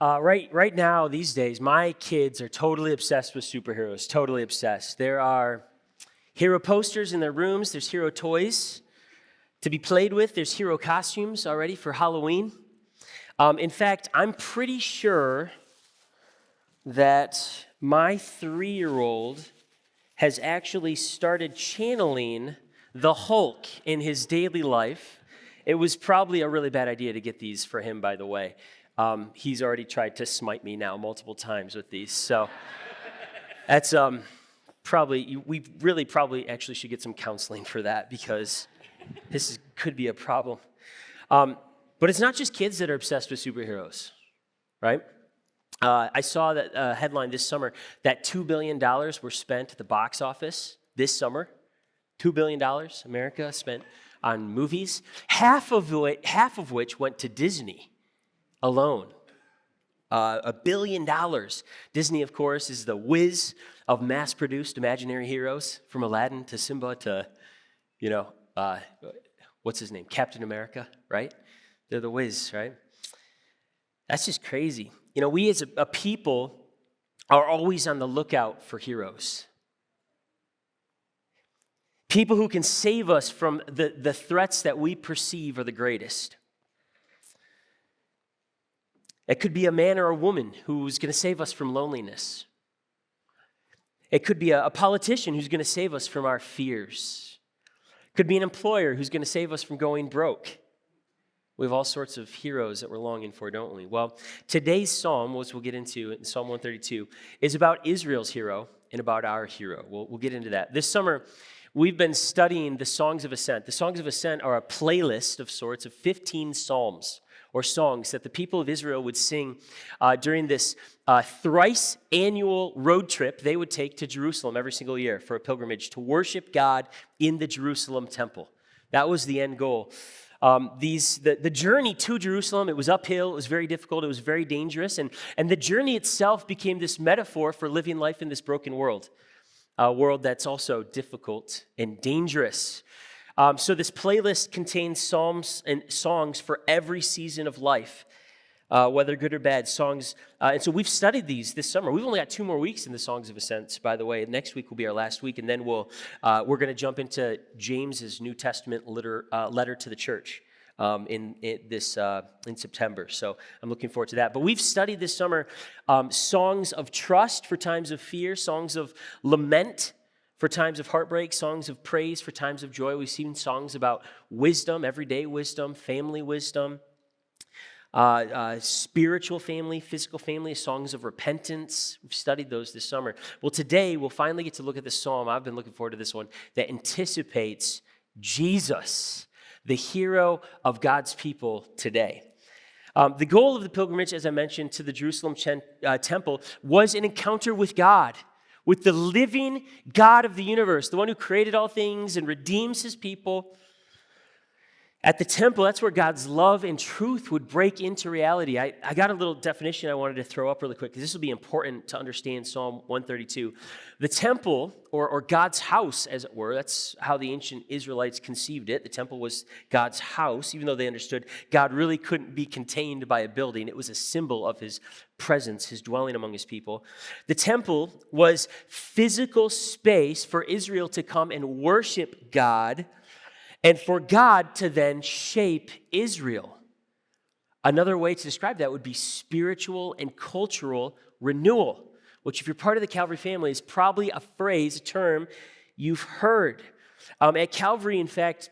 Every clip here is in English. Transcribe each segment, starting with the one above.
Right now, these days, my kids are totally obsessed with superheroes, totally obsessed. There are hero posters in their rooms, there's hero toys to be played with, there's hero costumes already for Halloween. In fact, I'm pretty sure that my 3-year-old has actually started channeling the Hulk in his daily life. It was probably a really bad idea to get these for him, by the way. He's already tried to smite me now multiple times with these. So that's we really probably actually should get some counseling for that because could be a problem. But it's not just kids that are obsessed with superheroes, right? I saw that headline this summer that $2 billion were spent at the box office this summer. $2 billion America spent on movies, half of which went to Disney alone. $1 billion. Disney, of course, is the whiz of mass-produced imaginary heroes, from Aladdin to Simba to, what's his name? Captain America, right? They're the whiz, right? That's just crazy. We as a people are always on the lookout for heroes. People who can save us from the threats that we perceive are the greatest. It could be a man or a woman who's going to save us from loneliness. It could be a politician who's going to save us from our fears. It could be an employer who's going to save us from going broke. We have all sorts of heroes that we're longing for, don't we? Well, today's psalm, which we'll get into in Psalm 132, is about Israel's hero and about our hero. We'll get into that. This summer, we've been studying the Songs of Ascent. The Songs of Ascent are a playlist of sorts of 15 psalms or songs that the people of Israel would sing during this thrice annual road trip they would take to Jerusalem every single year for a pilgrimage to worship God in the Jerusalem temple. That was the end goal. The journey to Jerusalem, it was uphill, it was very difficult, it was very dangerous, and the journey itself became this metaphor for living life in this broken world, a world that's also difficult and dangerous. So this playlist contains psalms and songs for every season of life, whether good or bad, songs. And so we've studied these this summer. We've only got 2 more weeks in the Songs of Ascent, by the way. Next week will be our last week, and then we're going to jump into James's New Testament letter to the church in September. So I'm looking forward to that. But we've studied this summer songs of trust for times of fear, songs of lament for times of heartbreak, songs of praise for times of joy. We've seen songs about wisdom, everyday wisdom, family wisdom, spiritual family, physical family, songs of repentance. We've studied those this summer. Well, today we'll finally get to look at the psalm. I've been looking forward to this one that anticipates Jesus, the hero of God's people today. The goal of the pilgrimage, as I mentioned, to the Jerusalem temple was an encounter with God, with the living God of the universe, the one who created all things and redeems his people. At the temple, that's where God's love and truth would break into reality. I got a little definition I wanted to throw up really quick, because this will be important to understand Psalm 132. The temple, or God's house, as it were, that's how the ancient Israelites conceived it. The temple was God's house, even though they understood God really couldn't be contained by a building. It was a symbol of his presence, his dwelling among his people. The temple was physical space for Israel to come and worship God, and for God to then shape Israel. Another way to describe that would be spiritual and cultural renewal, which, if you're part of the Calvary family, is probably a phrase, a term you've heard. At Calvary, in fact,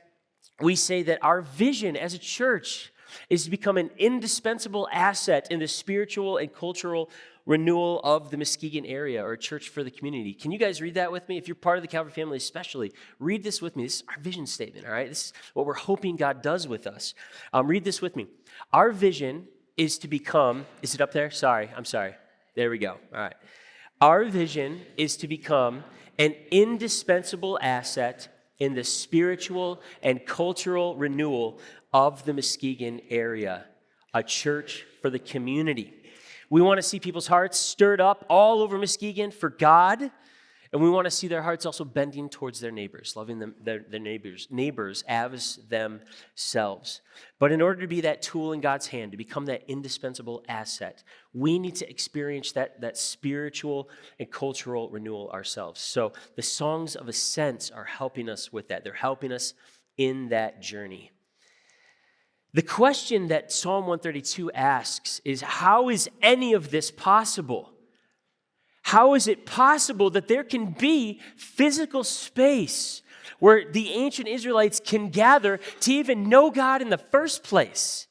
we say that our vision as a church is to become an indispensable asset in the spiritual and cultural renewal of the Muskegon area, or a church for the community. Can you guys read that with me? If you're part of the Calvary family especially, read this with me. This is our vision statement, all right? This is what we're hoping God does with us. Read this with me. Our vision is to become, is it up there? I'm sorry. There we go. All right. Our vision is to become an indispensable asset in the spiritual and cultural renewal of the Muskegon area, a church for the community. We want to see people's hearts stirred up all over Muskegon for God. And we want to see their hearts also bending towards their neighbors, loving them, their neighbors as themselves. But in order to be that tool in God's hand, to become that indispensable asset, we need to experience that spiritual and cultural renewal ourselves. So the songs of ascent are helping us with that. They're helping us in that journey. The question that Psalm 132 asks is, how is any of this possible? How is it possible that there can be physical space where the ancient Israelites can gather to even know God in the first place?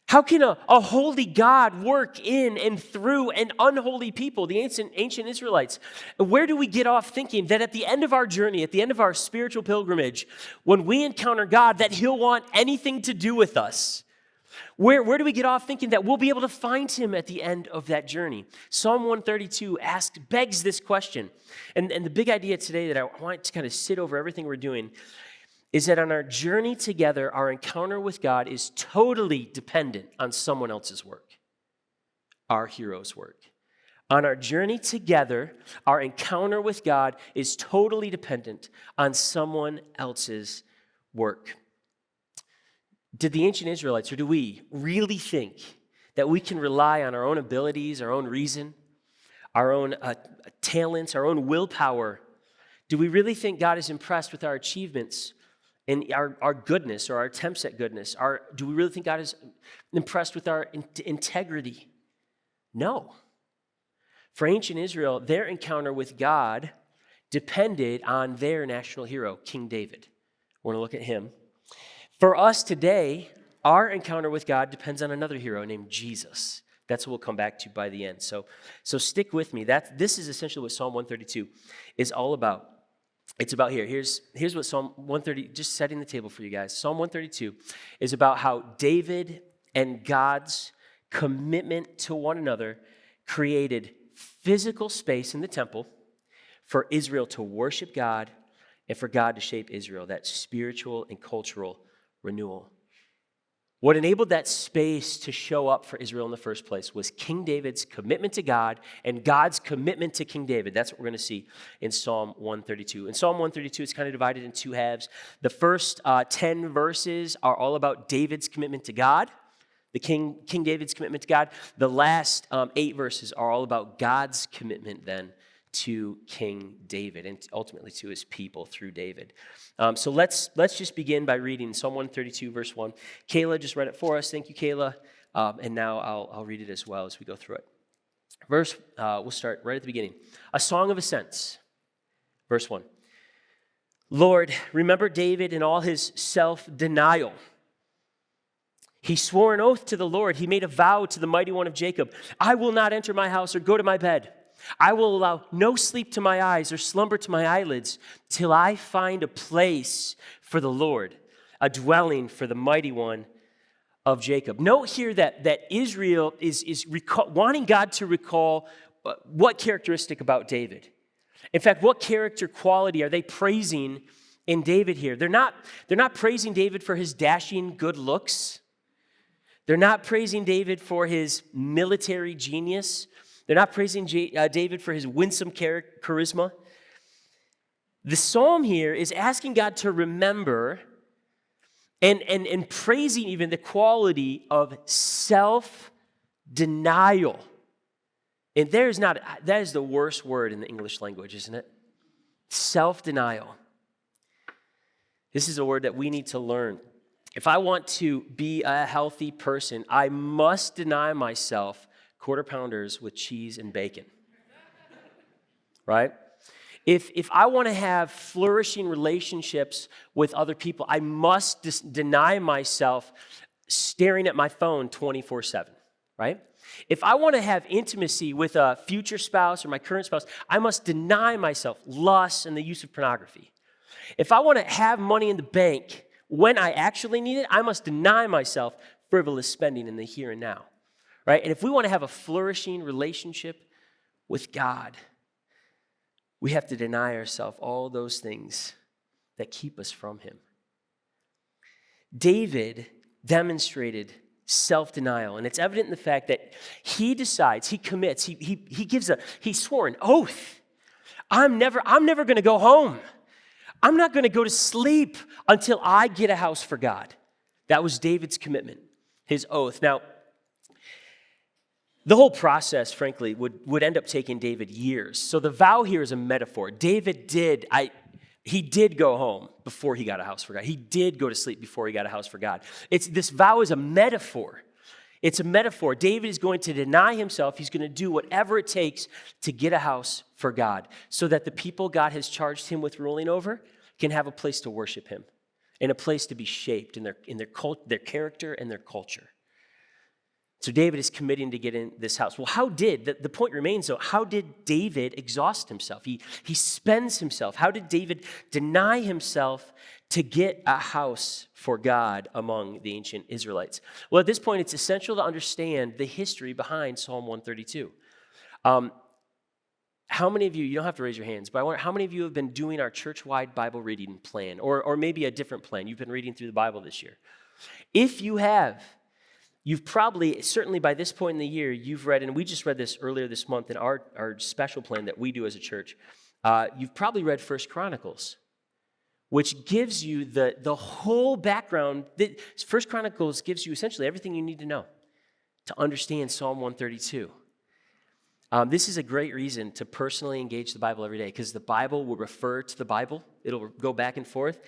How can a holy God work in and through an unholy people, the ancient Israelites? Where do we get off thinking that at the end of our journey, at the end of our spiritual pilgrimage, when we encounter God, that he'll want anything to do with us? Where do we get off thinking that we'll be able to find him at the end of that journey? Psalm 132 begs this question. And the big idea today that I want to kind of sit over everything we're doing is that on our journey together, our encounter with God is totally dependent on someone else's work, our hero's work. On our journey together, our encounter with God is totally dependent on someone else's work. Did the ancient Israelites, or do we really think that we can rely on our own abilities, our own reason, our own talents, our own willpower? Do we really think God is impressed with our achievements and our goodness or our attempts at goodness? Do we really think God is impressed with our integrity? No. For ancient Israel, their encounter with God depended on their national hero, King David. We're going to look at him. For us today, our encounter with God depends on another hero named Jesus. That's what we'll come back to by the end. So stick with me. This is essentially what Psalm 132 is all about. It's about here. Here's what Psalm 130, just setting the table for you guys. Psalm 132 is about how David and God's commitment to one another created physical space in the temple for Israel to worship God and for God to shape Israel, that spiritual and cultural renewal. What enabled that space to show up for Israel in the first place was King David's commitment to God and God's commitment to King David. That's what we're going to see in Psalm 132. In Psalm 132, it's kind of divided in two halves. The first 10 verses are all about David's commitment to God, the King David's commitment to God. The last 8 verses are all about God's commitment then to King David and ultimately to his people through David. So let's just begin by reading Psalm 132, verse 1. Kayla just read it for us. Thank you, Kayla. And now I'll read it as well as we go through it. We'll start right at the beginning. A song of ascents, verse 1. Lord, remember David in all his self-denial. He swore an oath to the Lord. He made a vow to the mighty one of Jacob. I will not enter my house or go to my bed. I will allow no sleep to my eyes or slumber to my eyelids till I find a place for the Lord, a dwelling for the mighty one of Jacob. Note here that Israel is wanting God to recall what characteristic about David. In fact, what character quality are they praising in David here? They're not praising David for his dashing good looks. They're not praising David for his military genius. They're not praising David for his winsome charisma. The psalm here is asking God to remember and praising even the quality of self-denial. And that is the worst word in the English language, isn't it? Self-denial. This is a word that we need to learn. If I want to be a healthy person, I must deny myself quarter pounders with cheese and bacon, right? If I want to have flourishing relationships with other people, I must deny myself staring at my phone 24/7, right? If I want to have intimacy with a future spouse or my current spouse, I must deny myself lust and the use of pornography. If I want to have money in the bank when I actually need it, I must deny myself frivolous spending in the here and now. Right? And if we want to have a flourishing relationship with God, we have to deny ourselves all those things that keep us from him. David demonstrated self-denial, and it's evident in the fact that he decides, he commits, he swore an oath I'm never going to go home. I'm not going to go to sleep until I get a house for God. That was David's commitment, his oath. Now, the whole process, frankly, would end up taking David years. So the vow here is a metaphor. David did go home before he got a house for God. He did go to sleep before he got a house for God. This vow is a metaphor. It's a metaphor. David is going to deny himself. He's going to do whatever it takes to get a house for God so that the people God has charged him with ruling over can have a place to worship him and a place to be shaped in their character and their culture. So David is committing to get in this house. Well, the point remains though, how did David exhaust himself? He spends himself. How did David deny himself to get a house for God among the ancient Israelites? Well, at this point, it's essential to understand the history behind Psalm 132. How many of you don't have to raise your hands, but I wonder how many of you have been doing our church-wide Bible reading plan or maybe a different plan? You've been reading through the Bible this year. If you have, you've probably, certainly by this point in the year, you've read, and we just read this earlier this month in our special plan that we do as a church, you've probably read 1 Chronicles, which gives you the whole background. 1 Chronicles gives you essentially everything you need to know to understand Psalm 132. This is a great reason to personally engage the Bible every day because the Bible will refer to the Bible. It'll go back and forth.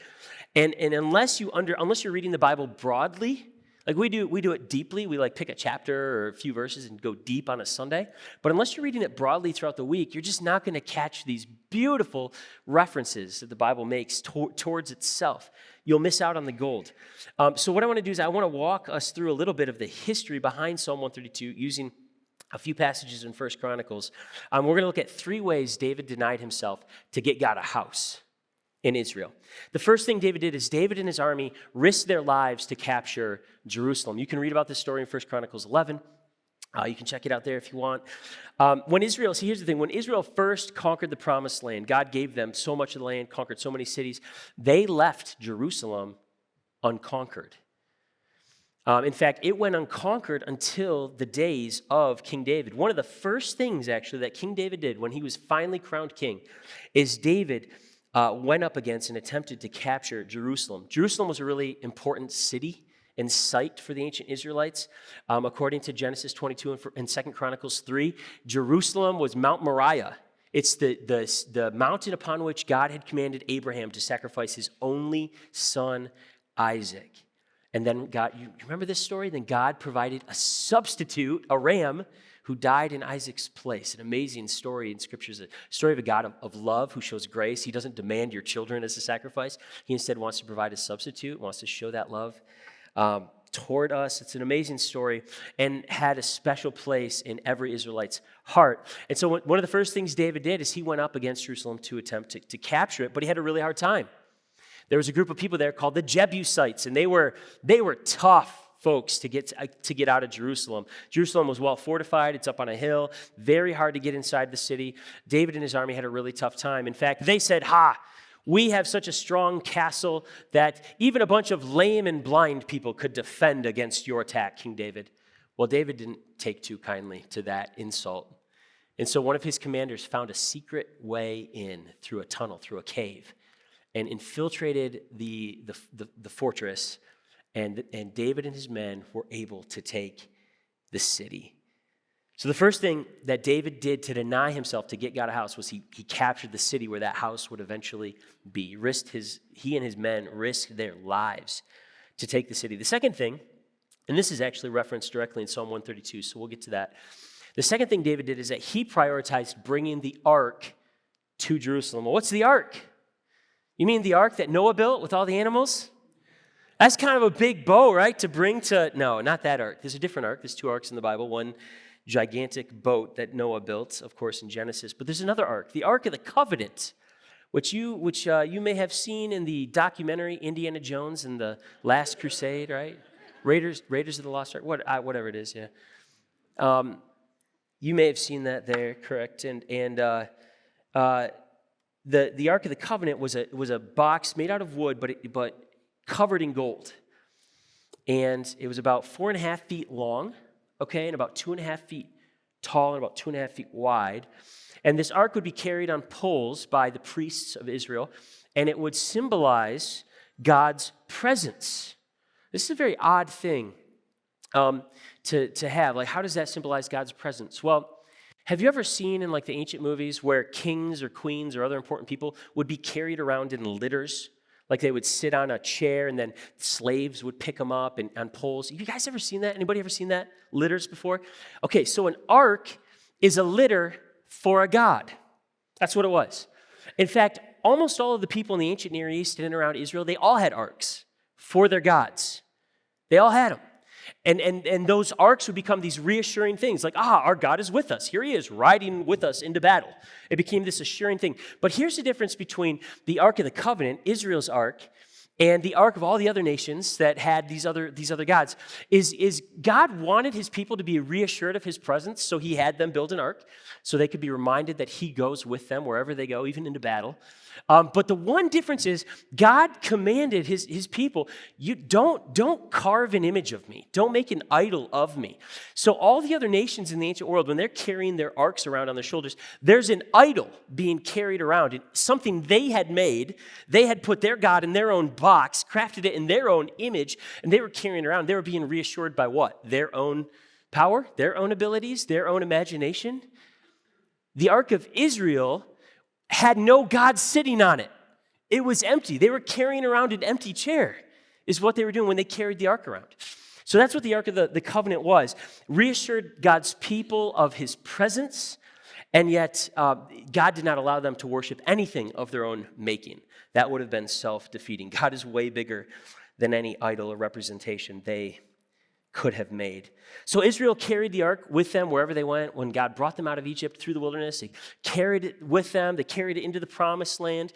And unless you're reading the Bible broadly, like we do it deeply. We pick a chapter or a few verses and go deep on a Sunday. But unless you're reading it broadly throughout the week, you're just not going to catch these beautiful references that the Bible makes towards itself. You'll miss out on the gold. So what I want to do is I want to walk us through a little bit of the history behind Psalm 132 using a few passages in 1 Chronicles. We're going to look at 3 ways David denied himself to get God a house in Israel. The first thing David did is David and his army risked their lives to capture Jerusalem. You can read about this story in 1 Chronicles 11. You can check it out there if you want. Here's the thing. When Israel first conquered the promised land, God gave them so much of the land, conquered so many cities, they left Jerusalem unconquered. In fact, it went unconquered until the days of King David. One of the first things, actually, that King David did when he was finally crowned king is David went up against and attempted to capture Jerusalem. Jerusalem was a really important city and site for the ancient Israelites. According to Genesis 22 and 2 Chronicles 3, Jerusalem was Mount Moriah. It's the mountain upon which God had commanded Abraham to sacrifice his only son, Isaac. And then God, you remember this story? Then God provided a substitute, a ram, who died in Isaac's place. An amazing story in Scripture. It's a story of a God of love who shows grace. He doesn't demand your children as a sacrifice. He instead wants to provide a substitute, wants to show that love toward us. It's an amazing story and had a special place in every Israelite's heart. And so one of the first things David did is he went up against Jerusalem to attempt to capture it, but he had a really hard time. There was a group of people there called the Jebusites, and they were tough folks to get out of Jerusalem. Jerusalem was well fortified. It's up on a hill. Very hard to get inside the city. David and his army had a really tough time. In fact, they said, we have such a strong castle that even a bunch of lame and blind people could defend against your attack, King David. Well, David didn't take too kindly to that insult. And so one of his commanders found a secret way in through a tunnel, through a cave, and infiltrated the fortress, and David and his men were able to take the city. So the first thing that David did to deny himself to get God a house was he captured the city where that house would eventually be. He and his men risked their lives to take the city. The second thing, and this is actually referenced directly in Psalm 132, so we'll get to that. The second thing David did is that he prioritized bringing the ark to Jerusalem. Well, what's the ark? You mean the ark that Noah built with all the animals? That's kind of a big bow, right, to bring to... No, not that ark. There's a different ark. There's 2 arks in the Bible. One gigantic boat that Noah built, of course, in Genesis. But there's another ark, the Ark of the Covenant, which you may have seen in the documentary Indiana Jones and the Last Crusade, right? Raiders of the Lost Ark, whatever it is, yeah. You may have seen that there, correct? And the Ark of the Covenant was a box made out of wood, but covered in gold. And it was about 4.5 feet long, okay, and about 2.5 feet tall and about 2.5 feet wide. And this ark would be carried on poles by the priests of Israel, and it would symbolize God's presence. This is a very odd thing to have. Like, how does that symbolize God's presence? Well, have you ever seen in like the ancient movies where kings or queens or other important people would be carried around in litters? Like they would sit on a chair and then slaves would pick them up and on poles. You guys ever seen that? Anybody ever seen that? Litters before? Okay, so an ark is a litter for a god. That's what it was. In fact, almost all of the people in the ancient Near East and around Israel, they all had arks for their gods. They all had them. And those arks would become these reassuring things like, our God is with us. Here he is riding with us into battle. It became this assuring thing. But here's the difference between the Ark of the Covenant, Israel's ark, and the ark of all the other nations that had these other gods, is God wanted his people to be reassured of his presence, so he had them build an ark so they could be reminded that he goes with them wherever they go, even into battle. But the one difference is God commanded his people, you don't carve an image of me. Don't make an idol of me. So all the other nations in the ancient world, when they're carrying their arks around on their shoulders, there's an idol being carried around. And something they had made. They had put their God in their own box, crafted it in their own image, and they were carrying it around. They were being reassured by what? Their own power, their own abilities, their own imagination. The Ark of Israel had no God sitting on it. It was empty. They were carrying around an empty chair, is what they were doing when they carried the ark around. So that's what the Ark of the Covenant was. Reassured God's people of his presence, and yet God did not allow them to worship anything of their own making. That would have been self-defeating. God is way bigger than any idol or representation they could have made. So Israel carried the ark with them wherever they went. When God brought them out of Egypt through the wilderness, they carried it with them. They carried it into the promised land.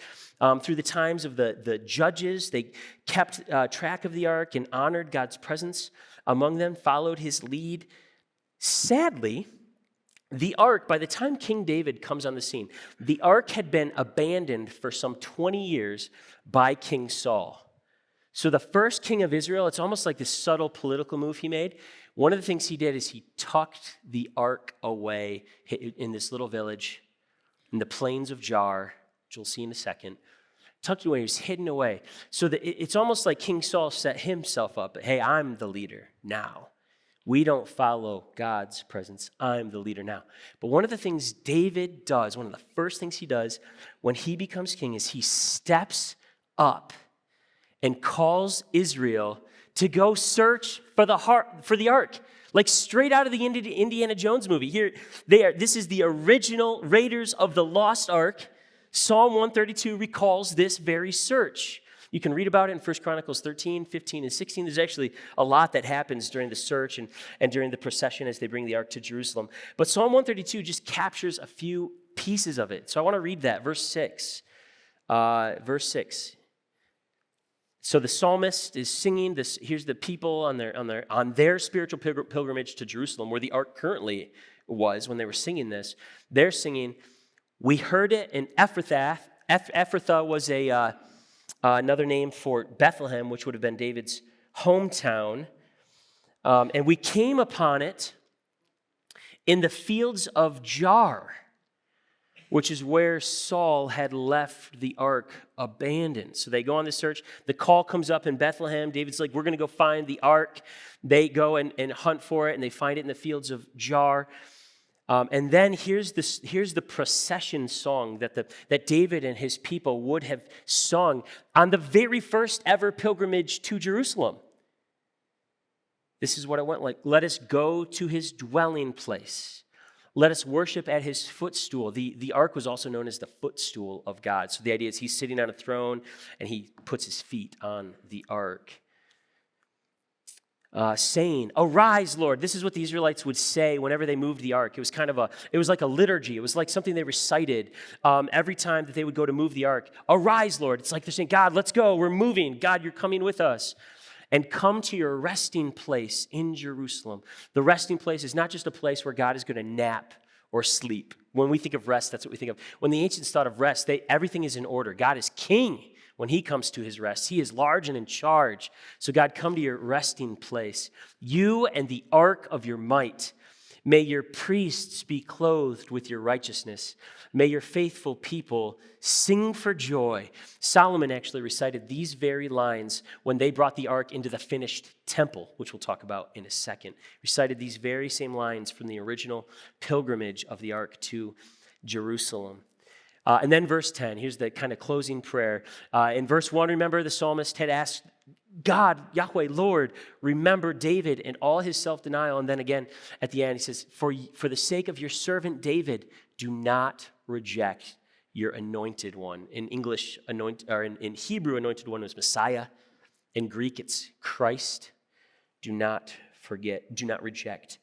Through the times of the judges, they kept track of the ark and honored God's presence among them, followed his lead. Sadly, the ark, by the time King David comes on the scene, the ark had been abandoned for some 20 years by King Saul. So the first king of Israel, it's almost like this subtle political move he made. One of the things he did is he tucked the ark away in this little village in the plains of Jar, which we'll see in a second. Tucked away, he was hidden away. So that it's almost like King Saul set himself up. Hey, I'm the leader now. We don't follow God's presence. I'm the leader now. But one of the things David does, one of the first things he does when he becomes king is he steps up and calls Israel to go search for the ark. Like straight out of the Indiana Jones movie. Here they are. This is the original Raiders of the Lost Ark. Psalm 132 recalls this very search. You can read about it in 1 Chronicles 13, 15, and 16. There's actually a lot that happens during the search and during the procession as they bring the ark to Jerusalem. But Psalm 132 just captures a few pieces of it. So I want to read that. Verse 6. So the psalmist is singing this. Here's the people on their spiritual pilgrimage to Jerusalem, where the ark currently was when they were singing this. They're singing, "We heard it in Ephrathah." Ephrathah was another name for Bethlehem, which would have been David's hometown. And we came upon it in the fields of Jar, which is where Saul had left the ark abandoned. So they go on this search. The call comes up in Bethlehem. David's like, we're going to go find the ark. They go and hunt for it, and they find it in the fields of Jar. And then here's the procession song that David and his people would have sung on the very first ever pilgrimage to Jerusalem. This is what it went like. Let us go to his dwelling place. Let us worship at his footstool. The ark was also known as the footstool of God. So the idea is he's sitting on a throne and he puts his feet on the ark. Saying, "Arise, Lord." This is what the Israelites would say whenever they moved the ark. It was like a liturgy. It was like something they recited every time that they would go to move the ark. "Arise, Lord." It's like they're saying, God, let's go. We're moving. God, you're coming with us. And come to your resting place in Jerusalem. The resting place is not just a place where God is going to nap or sleep. When we think of rest, that's what we think of. When the ancients thought of rest, everything is in order. God is king when he comes to his rest. He is large and in charge. So God, come to your resting place. You and the ark of your might. May your priests be clothed with your righteousness. May your faithful people sing for joy. Solomon actually recited these very lines when they brought the ark into the finished temple, which we'll talk about in a second. Recited these very same lines from the original pilgrimage of the ark to Jerusalem. And then verse 10, here's the kind of closing prayer. In verse 1, remember the psalmist had asked God, Yahweh, Lord, remember David and all his self-denial. And then again at the end, he says, for the sake of your servant David, do not reject your anointed one. In English, in Hebrew, anointed one was Messiah. In Greek, it's Christ. Do not reject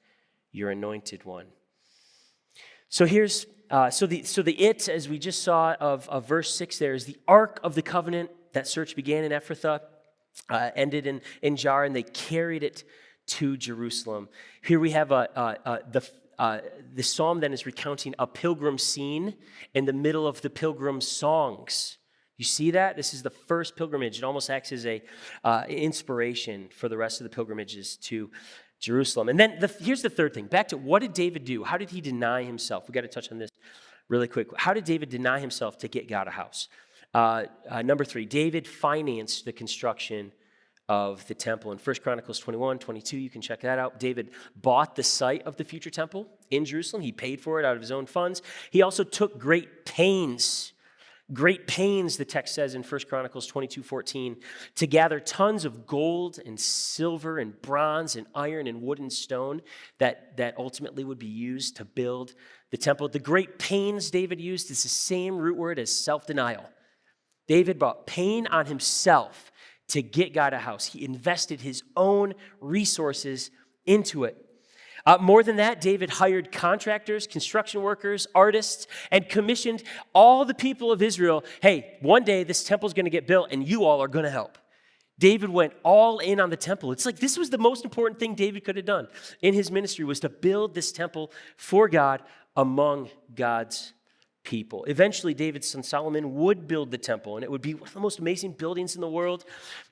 your anointed one. So here's, the it, as we just saw of verse 6 there, is the Ark of the Covenant. That search began in Ephrathah, ended in Jar, and they carried it to Jerusalem. Here we have the psalm then is recounting a pilgrim scene in the middle of the pilgrim songs. You see that? This is the first pilgrimage. It almost acts as a inspiration for the rest of the pilgrimages to Jerusalem. And then here's the third thing. Back to what did David do? How did he deny himself? We got to touch on this really quick. How did David deny himself to get God a house? Number 3, David financed the construction of the temple. In 1 Chronicles 21, 22, you can check that out. David bought the site of the future temple in Jerusalem. He paid for it out of his own funds. He also took great pains, the text says in 1 Chronicles 22, 14, to gather tons of gold and silver and bronze and iron and wood and stone that ultimately would be used to build the temple. The great pains David used is the same root word as self-denial. David brought pain on himself to get God a house. He invested his own resources into it. More than that, David hired contractors, construction workers, artists, and commissioned all the people of Israel. Hey, one day this temple's going to get built and you all are going to help. David went all in on the temple. It's like this was the most important thing David could have done in his ministry, was to build this temple for God among God's people. Eventually, David's son Solomon would build the temple, and it would be one of the most amazing buildings in the world.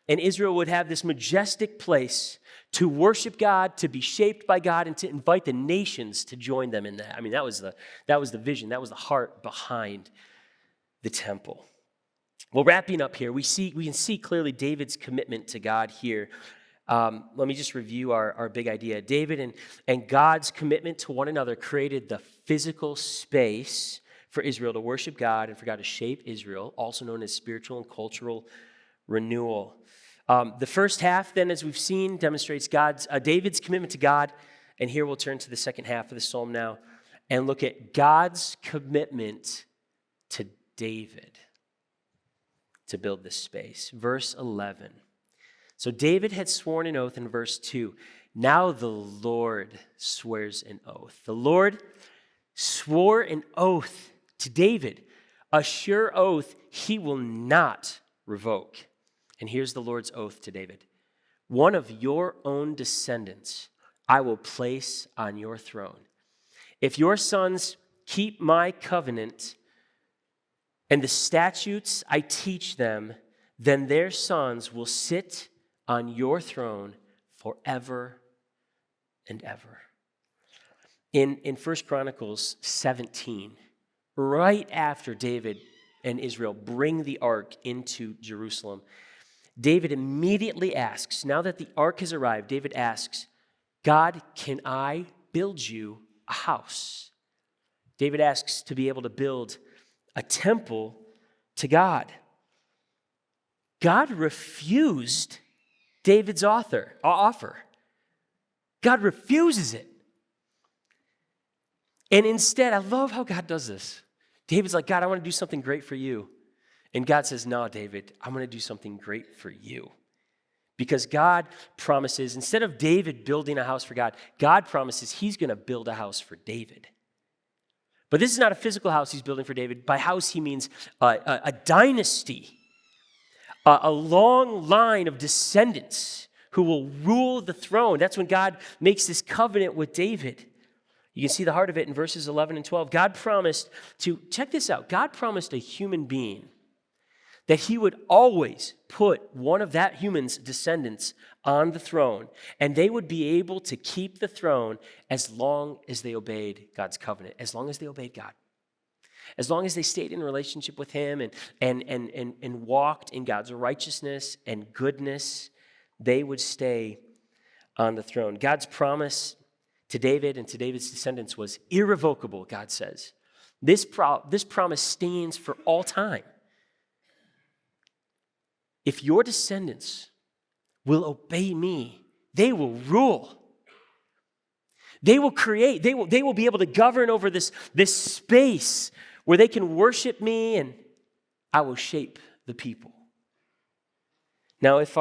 And Israel would have this majestic place to worship God, to be shaped by God, and to invite the nations to join them in that. I mean, that was the vision. That was the heart behind the temple. Well, wrapping up here, we can see clearly David's commitment to God here. Let me just review our big idea. David and God's commitment to one another created the physical space for Israel to worship God and for God to shape Israel, also known as spiritual and cultural renewal. The first half, then, as we've seen, demonstrates David's commitment to God. And here we'll turn to the second half of the psalm now and look at God's commitment to David to build this space. Verse 11. So David had sworn an oath in verse 2. Now the Lord swears an oath. The Lord swore an oath to David, a sure oath he will not revoke. And here's the Lord's oath to David. One of your own descendants I will place on your throne. If your sons keep my covenant and the statutes I teach them, then their sons will sit on your throne forever and ever. In 1 Chronicles 17, right after David and Israel bring the ark into Jerusalem, David immediately asks, now that the ark has arrived, David asks, God, can I build you a house? David asks to be able to build a temple to God. God refused David's offer. God refuses it. And instead, I love how God does this. David's like, God, I want to do something great for you. And God says, no, David, I'm going to do something great for you. Because God promises, instead of David building a house for God, God promises he's going to build a house for David. But this is not a physical house he's building for David. By house, he means a dynasty, a long line of descendants who will rule the throne. That's when God makes this covenant with David. You can see the heart of it in verses 11 and 12. God promised a human being that he would always put one of that human's descendants on the throne, and they would be able to keep the throne as long as they obeyed God's covenant, as long as they obeyed God. As long as they stayed in relationship with him and walked in God's righteousness and goodness, they would stay on the throne. God's promise to David and to David's descendants was irrevocable, God says. This promise stands for all time. If your descendants will obey me, they will rule. They will create. They will be able to govern over this space where they can worship me, and I will shape the people. Now, it's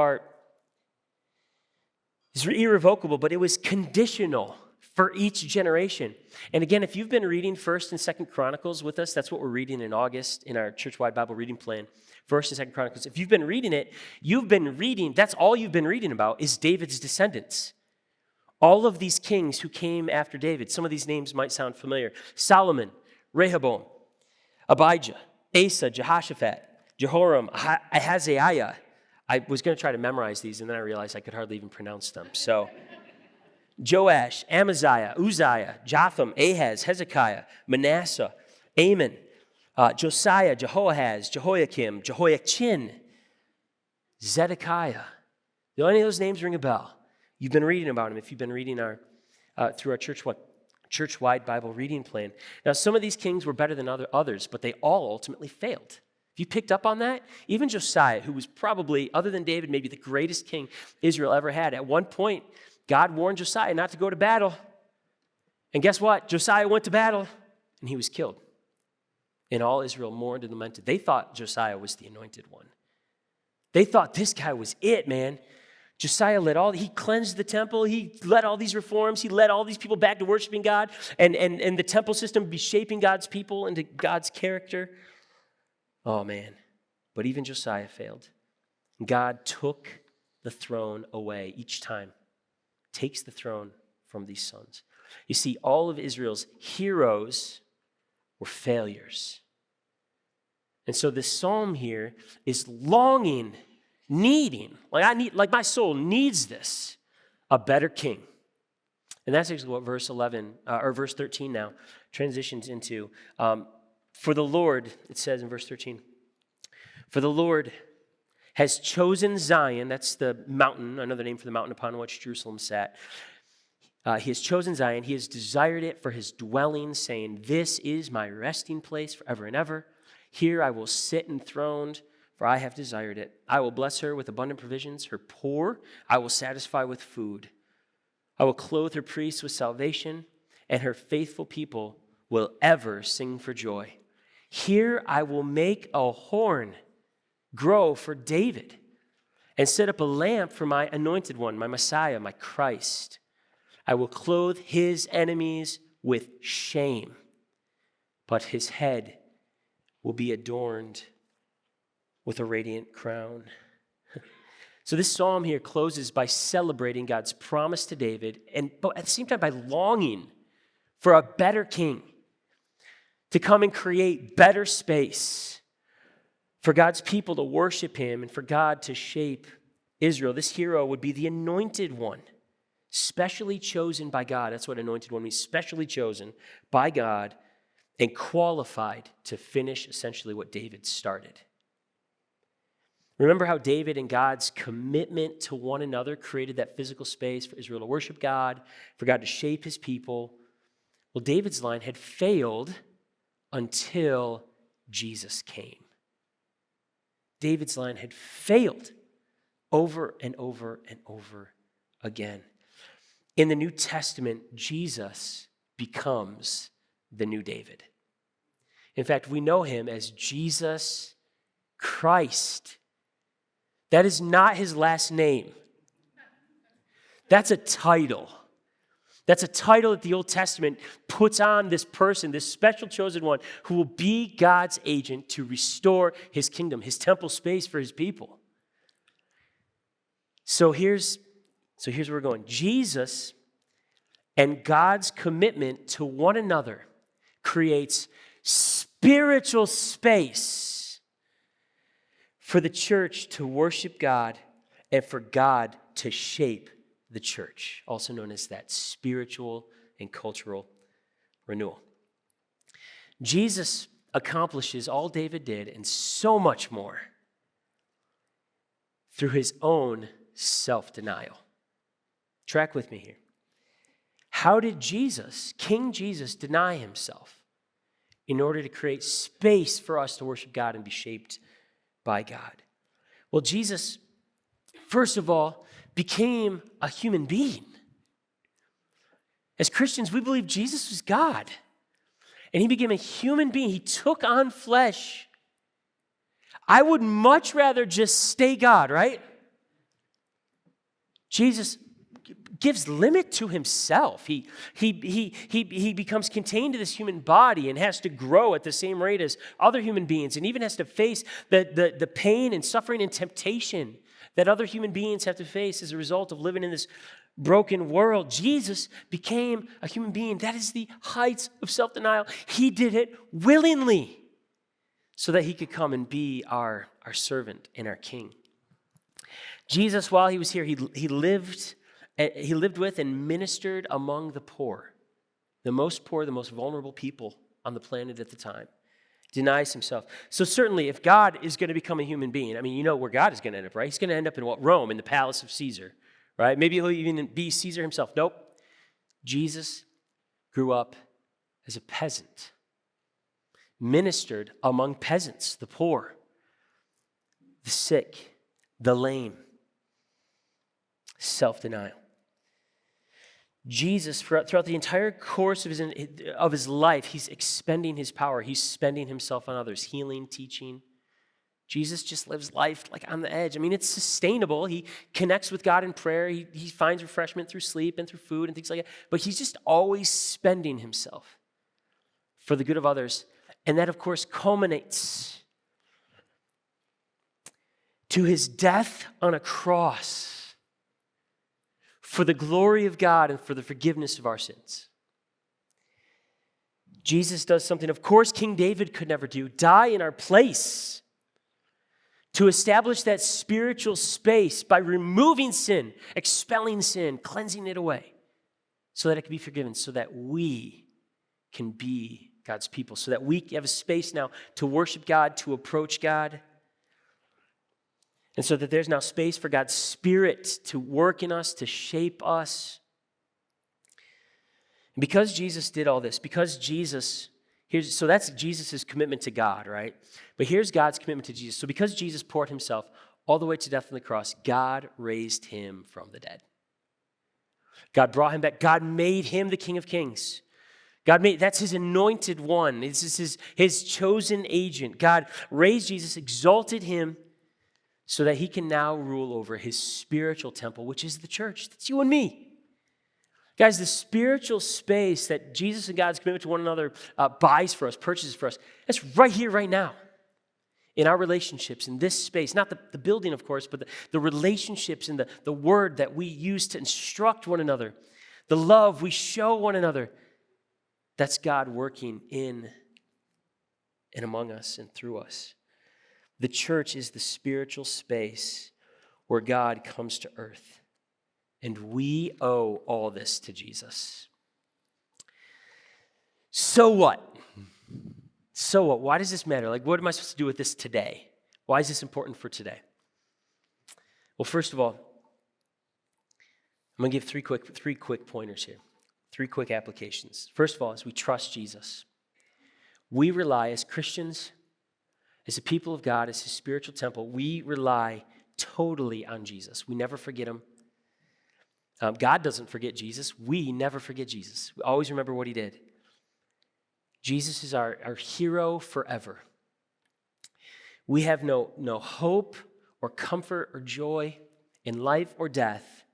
irrevocable, but it was conditional for each generation. And again, if you've been reading 1st and 2nd Chronicles with us, that's what we're reading in August in our church-wide Bible reading plan, 1st and 2nd Chronicles. If you've been reading it, that's all you've been reading about is David's descendants. All of these kings who came after David. Some of these names might sound familiar. Solomon, Rehoboam, Abijah, Asa, Jehoshaphat, Jehoram, Ahaziah. I was going to try to memorize these, and then I realized I could hardly even pronounce them. So, Joash, Amaziah, Uzziah, Jotham, Ahaz, Hezekiah, Manasseh, Amon, Josiah, Jehoahaz, Jehoiakim, Jehoiachin, Zedekiah. Do any of those names ring a bell? You've been reading about them if you've been reading through our church-wide Bible reading plan. Now, some of these kings were better than others, but they all ultimately failed. If you picked up on that, even Josiah, who was probably, other than David, maybe the greatest king Israel ever had, at one point, God warned Josiah not to go to battle. And guess what? Josiah went to battle, and he was killed. And all Israel mourned and lamented. They thought Josiah was the anointed one. They thought this guy was it, man. Josiah he cleansed the temple, he led all these reforms, he led all these people back to worshiping God, and the temple system would be shaping God's people into God's character. Oh, man. But even Josiah failed. God took the throne away each time. Takes the throne from these sons. You see, all of Israel's heroes were failures. And so this psalm here is longing, needing, like my soul needs this, a better king. And that's actually what verse 13 now transitions into. For the Lord, it says in verse 13, for the Lord has chosen Zion, that's the mountain, another name for the mountain upon which Jerusalem sat. He has chosen Zion, he has desired it for his dwelling, saying, this is my resting place forever and ever. Here I will sit enthroned, for I have desired it. I will bless her with abundant provisions, her poor I will satisfy with food. I will clothe her priests with salvation, and her faithful people will ever sing for joy. Here I will make a horn grow for David and set up a lamp for my anointed one, my Messiah, my Christ. I will clothe his enemies with shame, but his head will be adorned with a radiant crown. So this psalm here closes by celebrating God's promise to David, but at the same time by longing for a better king to come and create better space for God's people to worship him and for God to shape Israel. This hero would be the anointed one, specially chosen by God. That's what anointed one means, specially chosen by God and qualified to finish essentially what David started. Remember how David and God's commitment to one another created that physical space for Israel to worship God, for God to shape his people? Well, David's line had failed until Jesus came. David's line had failed over and over and over again. In the New Testament, Jesus becomes the new David. In fact, we know him as Jesus Christ. That is not his last name. That's a title. That's a title that the Old Testament puts on this person, this special chosen one, who will be God's agent to restore his kingdom, his temple space for his people. So here's where we're going. Jesus and God's commitment to one another creates spiritual space for the church to worship God and for God to shape the church, also known as that spiritual and cultural renewal. Jesus accomplishes all David did and so much more through his own self-denial. Track with me here. How did Jesus, King Jesus, deny himself in order to create space for us to worship God and be shaped by God? Well, Jesus, first of all, became a human being. As Christians, we believe Jesus was God, and he became a human being. He took on flesh. I would much rather just stay God, right? Jesus gives limit to himself. He becomes contained to this human body and has to grow at the same rate as other human beings, and even has to face the pain and suffering and temptation that other human beings have to face as a result of living in this broken world. Jesus became a human being. That is the heights of self-denial. He did it willingly so that he could come and be our servant and our king. Jesus, while he was here, he lived with and ministered among the poor, the most vulnerable people on the planet at the time. Denies himself. So certainly, if God is going to become a human being, I mean, you know where God is going to end up, right? He's going to end up in what? Rome, in the palace of Caesar, right? Maybe he'll even be Caesar himself. Nope. Jesus grew up as a peasant, ministered among peasants, the poor, the sick, the lame. Self-denial. Jesus, throughout the entire course of his life, he's expending his power. He's spending himself on others, healing, teaching. Jesus just lives life like on the edge. I mean, it's sustainable. He connects with God in prayer. He finds refreshment through sleep and through food and things like that. But he's just always spending himself for the good of others. And that, of course, culminates to his death on a cross for the glory of God and for the forgiveness of our sins. Jesus does something, of course, King David could never do, die in our place to establish that spiritual space by removing sin, expelling sin, cleansing it away so that it can be forgiven, so that we can be God's people, so that we have a space now to worship God, to approach God. And so that there's now space for God's Spirit to work in us, to shape us. And because Jesus did all this, so that's Jesus' commitment to God, right? But here's God's commitment to Jesus. So because Jesus poured himself all the way to death on the cross, God raised him from the dead. God brought him back. God made him the King of Kings. That's his anointed one. This is his chosen agent. God raised Jesus, exalted him, so that he can now rule over his spiritual temple, which is the church. That's you and me. Guys, the spiritual space that Jesus and God's commitment to one another buys for us, purchases for us, that's right here, right now. In our relationships, in this space. Not the building, of course, but the relationships and the word that we use to instruct one another. The love we show one another. That's God working in and among us and through us. The church is the spiritual space where God comes to earth. And we owe all this to Jesus. So what? So what? Why does this matter? Like, what am I supposed to do with this today? Why is this important for today? Well, first of all, I'm going to give three quick pointers here. 3 quick applications. First of all, as we trust Jesus, we rely as Christians, as a people of God, as his spiritual temple, we rely totally on Jesus. We never forget him. God doesn't forget Jesus. We never forget Jesus. We always remember what he did. Jesus is our hero forever. We have no hope or comfort or joy in life or death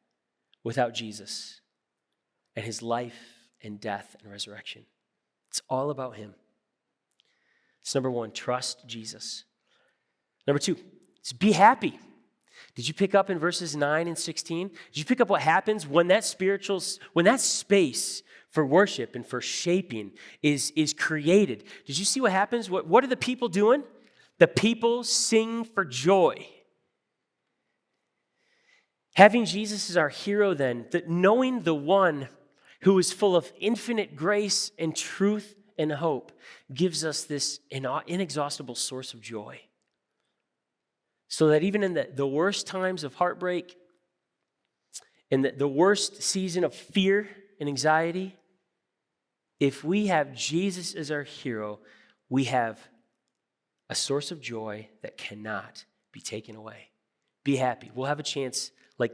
without Jesus and his life and death and resurrection. It's all about him. It's number 1, trust Jesus. Number 2, it's be happy. Did you pick up in verses 9 and 16? Did you pick up what happens when that space for worship and for shaping is created? Did you see what happens? What are the people doing? The people sing for joy. Having Jesus as our hero then, that knowing the one who is full of infinite grace and truth and hope gives us this inexhaustible source of joy. So that even in the worst times of heartbreak, in the worst season of fear and anxiety, if we have Jesus as our hero, we have a source of joy that cannot be taken away. Be happy. We'll have a chance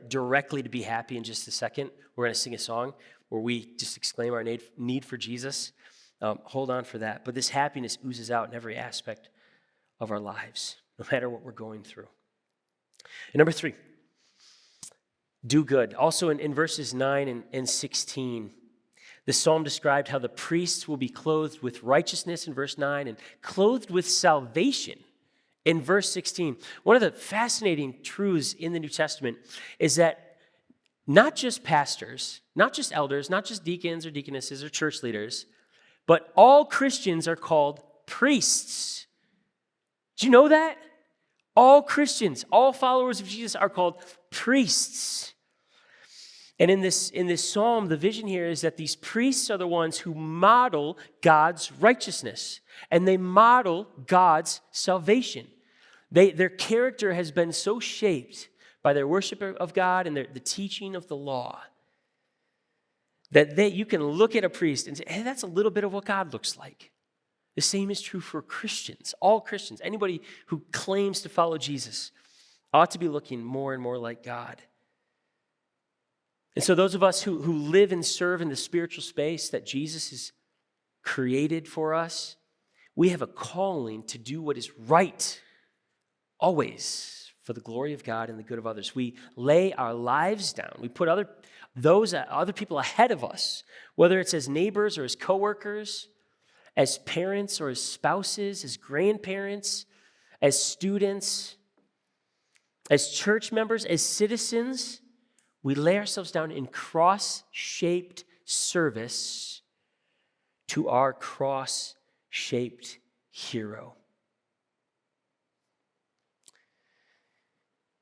directly to be happy in just a second. We're going to sing a song where we just exclaim our need for Jesus. Hold on for that. But this happiness oozes out in every aspect of our lives, no matter what we're going through. And number 3, do good. Also in verses 9 and 16, the psalm described how the priests will be clothed with righteousness in verse 9 and clothed with salvation in verse 16. One of the fascinating truths in the New Testament is that not just pastors, not just elders, not just deacons or deaconesses or church leaders, but all Christians are called priests. Do you know that? All Christians, all followers of Jesus are called priests. And in this psalm, the vision here is that these priests are the ones who model God's righteousness, and they model God's salvation. Their character has been so shaped by their worship of God and the teaching of the law that you can look at a priest and say, hey, that's a little bit of what God looks like. The same is true for Christians, all Christians. Anybody who claims to follow Jesus ought to be looking more and more like God. And so those of us who live and serve in the spiritual space that Jesus has created for us, we have a calling to do what is right, always for the glory of God and the good of others. We lay our lives down. We put other people ahead of us, whether it's as neighbors or as coworkers, as parents or as spouses, as grandparents, as students, as church members, as citizens. We lay ourselves down in cross-shaped service to our cross-shaped hero.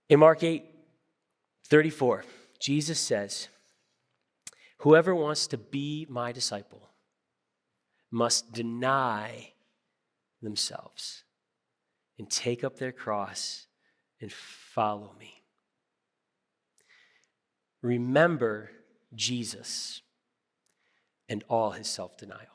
In Mark 8:34, Jesus says, "Whoever wants to be my disciple must deny themselves and take up their cross and follow me." Remember Jesus and all his self-denial.